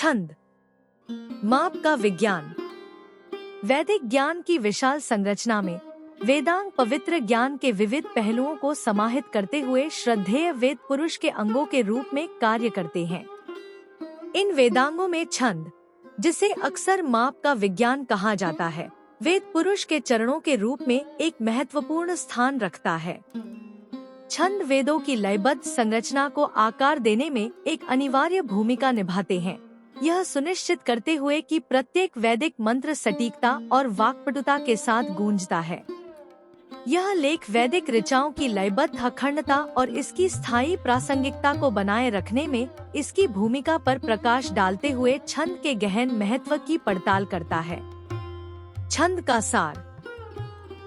छंद, माप का विज्ञान। वैदिक ज्ञान की विशाल संरचना में वेदांग पवित्र ज्ञान के विविध पहलुओं को समाहित करते हुए श्रद्धेय वेद पुरुष के अंगों के रूप में कार्य करते हैं। इन वेदांगों में छंद, जिसे अक्सर माप का विज्ञान कहा जाता है, वेद पुरुष के चरणों के रूप में एक महत्वपूर्ण स्थान रखता है। छंद वेदों की लयबद्ध संरचना को आकार देने में एक अनिवार्य भूमिका निभाते हैं, यह सुनिश्चित करते हुए कि प्रत्येक वैदिक मंत्र सटीकता और वाक्पटुता के साथ गूंजता है। यह लेख वैदिक ऋचाओं की लयबद्ध अखंडता और इसकी स्थायी प्रासंगिकता को बनाए रखने में इसकी भूमिका पर प्रकाश डालते हुए छंद के गहन महत्व की पड़ताल करता है। छंद का सार।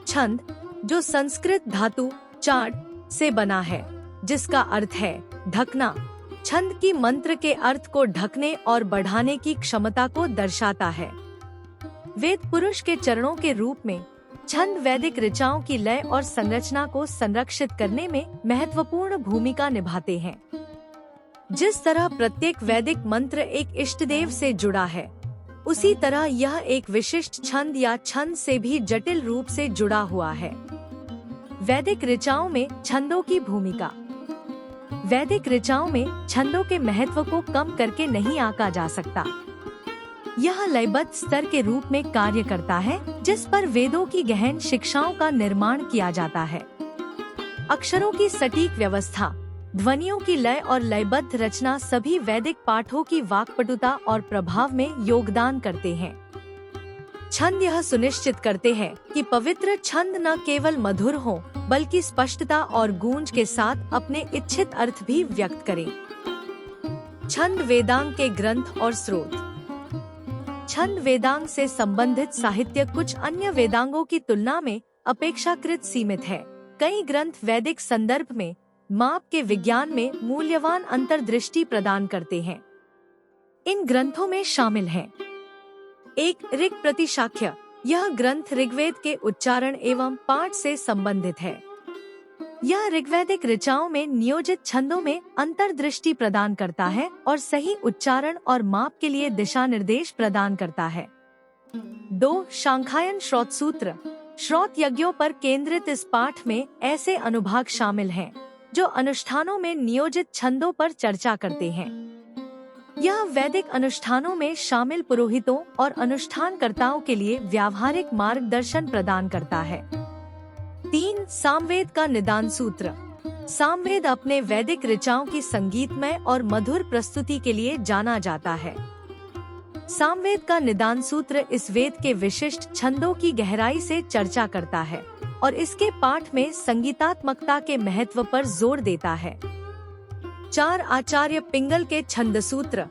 छंद, जो संस्कृत धातु चाड से बना है, जिसका अर्थ है ढकना, छंद की मंत्र के अर्थ को ढकने और बढ़ाने की क्षमता को दर्शाता है। वेद पुरुष के चरणों के रूप में छंद वैदिक ऋचाओं की लय और संरचना को संरक्षित करने में महत्वपूर्ण भूमिका निभाते हैं। जिस तरह प्रत्येक वैदिक मंत्र एक इष्टदेव से जुड़ा है, उसी तरह यह एक विशिष्ट छंद या छंद से भी जटिल रूप से जुड़ा हुआ है। वैदिक ऋचाओं में छंदों की भूमिका। वैदिक ऋचाओं में छंदों के महत्व को कम करके नहीं आंका जा सकता। यह लयबद्ध स्तर के रूप में कार्य करता है, जिस पर वेदों की गहन शिक्षाओं का निर्माण किया जाता है। अक्षरों की सटीक व्यवस्था, ध्वनियों की लय और लयबद्ध रचना सभी वैदिक पाठों की वाक्पटुता और प्रभाव में योगदान करते हैं। छंद यह सुनिश्चित करते हैं कि पवित्र छंद न केवल मधुर हो, बल्कि स्पष्टता और गूंज के साथ अपने इच्छित अर्थ भी व्यक्त करें। छंद वेदांग के ग्रंथ और स्रोत। छंद वेदांग से संबंधित साहित्य कुछ अन्य वेदांगों की तुलना में अपेक्षाकृत सीमित है। कई ग्रंथ वैदिक संदर्भ में माप के विज्ञान में मूल्यवान अंतर्दृष्टि प्रदान करते हैं। इन ग्रंथों में शामिल हैं: 1. ऋग प्रतिशाख्य। यह ग्रंथ ऋग्वेद के उच्चारण एवं पाठ से संबंधित है। यह ऋग्वैदिक ऋचाओं में नियोजित छंदों में अंतर्दृष्टि प्रदान करता है और सही उच्चारण और माप के लिए दिशा निर्देश प्रदान करता है। 2. शांखायन श्रौत सूत्र। श्रौत यज्ञों पर केंद्रित इस पाठ में ऐसे अनुभाग शामिल हैं, जो अनुष्ठानों में नियोजित छंदों पर चर्चा करते हैं। यह वैदिक अनुष्ठानों में शामिल पुरोहितों और अनुष्ठानकर्ताओं के लिए व्यावहारिक मार्गदर्शन प्रदान करता है। 3. सामवेद का निदान सूत्र। सामवेद अपने वैदिक ऋचाओं की संगीतमय और मधुर प्रस्तुति के लिए जाना जाता है। सामवेद का निदान सूत्र इस वेद के विशिष्ट छंदों की गहराई से चर्चा करता है और इसके पाठ में संगीतात्मकता के महत्व पर जोर देता है। 4. आचार्य पिंगल के छंद सूत्र।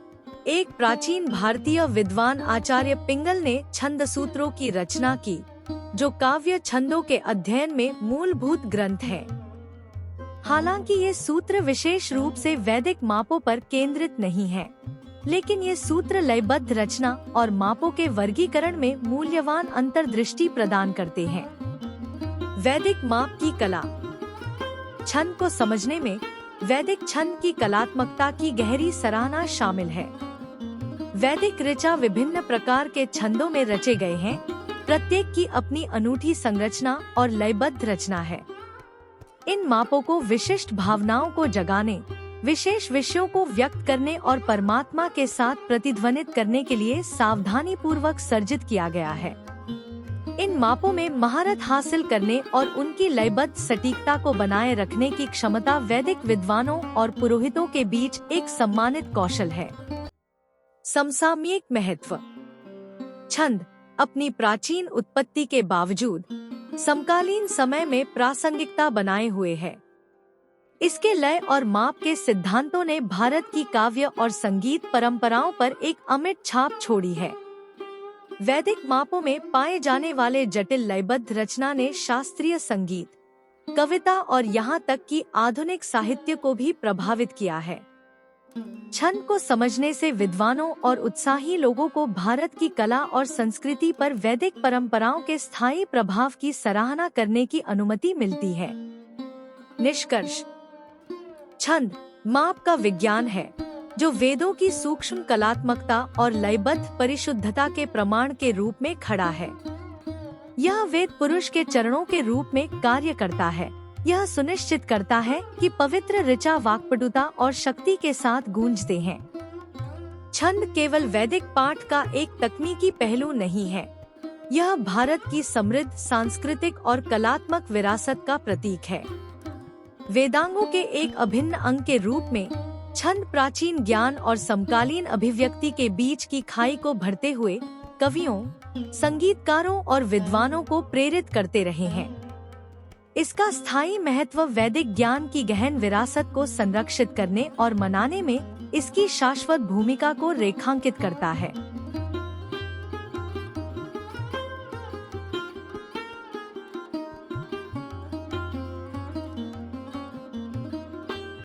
एक प्राचीन भारतीय विद्वान आचार्य पिंगल ने छंद सूत्रों की रचना की, जो काव्य छंदों के अध्ययन में मूलभूत ग्रंथ हैं। हालांकि ये सूत्र विशेष रूप से वैदिक मापों पर केंद्रित नहीं है, लेकिन ये सूत्र लयबद्ध रचना और मापों के वर्गीकरण में मूल्यवान अंतर्दृष्टि प्रदान करते हैं। वैदिक माप की कला। छंद को समझने में वैदिक छंद की कलात्मकता की गहरी सराहना शामिल है। वैदिक ऋचा विभिन्न प्रकार के छंदों में रचे गए हैं, प्रत्येक की अपनी अनूठी संरचना और लयबद्ध रचना है। इन मापों को विशिष्ट भावनाओं को जगाने, विशेष विषयों को व्यक्त करने और परमात्मा के साथ प्रतिध्वनित करने के लिए सावधानी पूर्वक सर्जित किया गया है। इन मापों में महारत हासिल करने और उनकी लयबद्ध सटीकता को बनाए रखने की क्षमता वैदिक विद्वानों और पुरोहितों के बीच एक सम्मानित कौशल है। समसामयिक महत्व। छंद अपनी प्राचीन उत्पत्ति के बावजूद समकालीन समय में प्रासंगिकता बनाए हुए है। इसके लय और माप के सिद्धांतों ने भारत की काव्य और संगीत परंपराओं पर एक अमिट छाप छोड़ी है। वैदिक मापों में पाए जाने वाले जटिल लयबद्ध रचना ने शास्त्रीय संगीत, कविता और यहाँ तक कि आधुनिक साहित्य को भी प्रभावित किया है। छंद को समझने से विद्वानों और उत्साही लोगों को भारत की कला और संस्कृति पर वैदिक परंपराओं के स्थायी प्रभाव की सराहना करने की अनुमति मिलती है। निष्कर्ष। छंद माप का विज्ञान है, जो वेदों की सूक्ष्म कलात्मकता और लयबद्ध परिशुद्धता के प्रमाण के रूप में खड़ा है। यह वेद पुरुष के चरणों के रूप में कार्य करता है। यह सुनिश्चित करता है कि पवित्र ऋचा वाक्पटुता और शक्ति के साथ गूंजते हैं। छंद केवल वैदिक पाठ का एक तकनीकी पहलू नहीं है, यह भारत की समृद्ध सांस्कृतिक और कलात्मक विरासत का प्रतीक है। वेदांगों के एक अभिन्न अंग के रूप में छंद प्राचीन ज्ञान और समकालीन अभिव्यक्ति के बीच की खाई को भरते हुए कवियों, संगीतकारों और विद्वानों को प्रेरित करते रहे हैं। इसका स्थायी महत्व वैदिक ज्ञान की गहन विरासत को संरक्षित करने और मनाने में इसकी शाश्वत भूमिका को रेखांकित करता है।